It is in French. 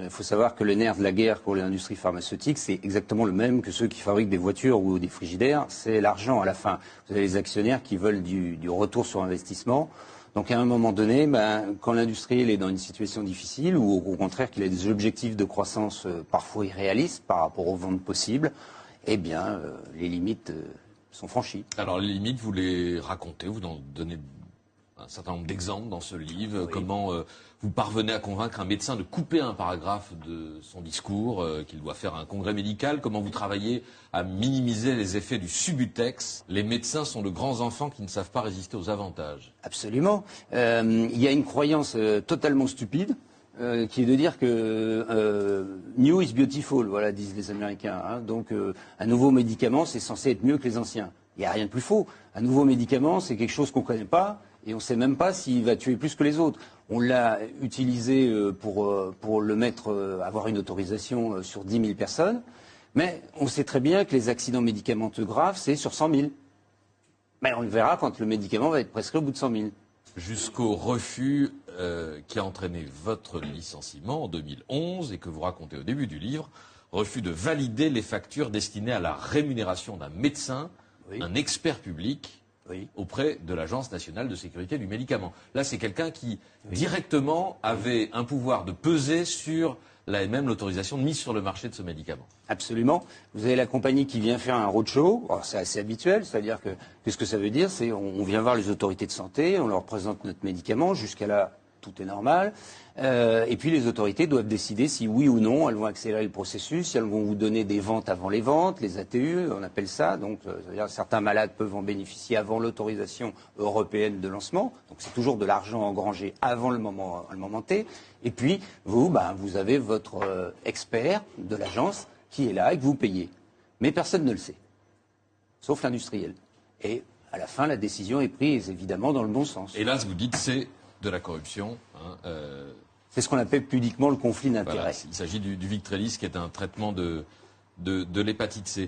Il faut savoir que le nerf de la guerre pour l'industrie pharmaceutique, c'est exactement le même que ceux qui fabriquent des voitures ou des frigidaires. C'est l'argent à la fin. Vous avez les actionnaires qui veulent du retour sur investissement. Donc à un moment donné, quand l'industriel est dans une situation difficile ou au contraire qu'il a des objectifs de croissance parfois irréalistes par rapport aux ventes possibles, eh bien les limites sont franchies. Alors les limites, vous les racontez, vous en donnez un certain nombre d'exemples dans ce livre. Oui. Comment vous parvenez à convaincre un médecin de couper un paragraphe de son discours qu'il doit faire à un congrès médical. Comment vous travaillez à minimiser les effets du subutex. Les médecins sont de grands enfants qui ne savent pas résister aux avantages. Absolument. Il y a une croyance totalement stupide qui est de dire que new is beautiful, voilà, disent les Américains. Hein. Donc un nouveau médicament, c'est censé être mieux que les anciens. Il n'y a rien de plus faux. Un nouveau médicament, c'est quelque chose qu'on ne connaît pas et on ne sait même pas s'il va tuer plus que les autres. On l'a utilisé pour le mettre, avoir une autorisation sur 10 000 personnes, mais on sait très bien que les accidents médicamenteux graves, c'est sur 100 000. Mais on le verra quand le médicament va être prescrit au bout de 100 000. Jusqu'au refus qui a entraîné votre licenciement en 2011 et que vous racontez au début du livre, refus de valider les factures destinées à la rémunération d'un médecin, oui, un expert public, oui, auprès de l'Agence nationale de sécurité du médicament. Là, c'est quelqu'un qui, oui, directement avait un pouvoir de peser sur l'AMM, l'autorisation de mise sur le marché de ce médicament. Absolument. Vous avez la compagnie qui vient faire un roadshow. C'est assez habituel, c'est-à-dire que qu'est-ce que ça veut dire? C'est on vient voir les autorités de santé, on leur présente notre médicament, jusqu'à là, tout est normal. Et puis les autorités doivent décider si oui ou non elles vont accélérer le processus, si elles vont vous donner des ventes avant les ventes, les ATU, on appelle ça. Donc, c'est-à-dire certains malades peuvent en bénéficier avant l'autorisation européenne de lancement. Donc, c'est toujours de l'argent engrangé avant le moment T. Et puis, vous avez votre expert de l'agence qui est là et que vous payez. Mais personne ne le sait, sauf l'industriel. Et à la fin, la décision est prise évidemment dans le bon sens. Et là, ce que vous dites, c'est de la corruption. C'est ce qu'on appelle pudiquement le conflit d'intérêts. Voilà, il s'agit du Victrelis, qui est un traitement de l'hépatite C.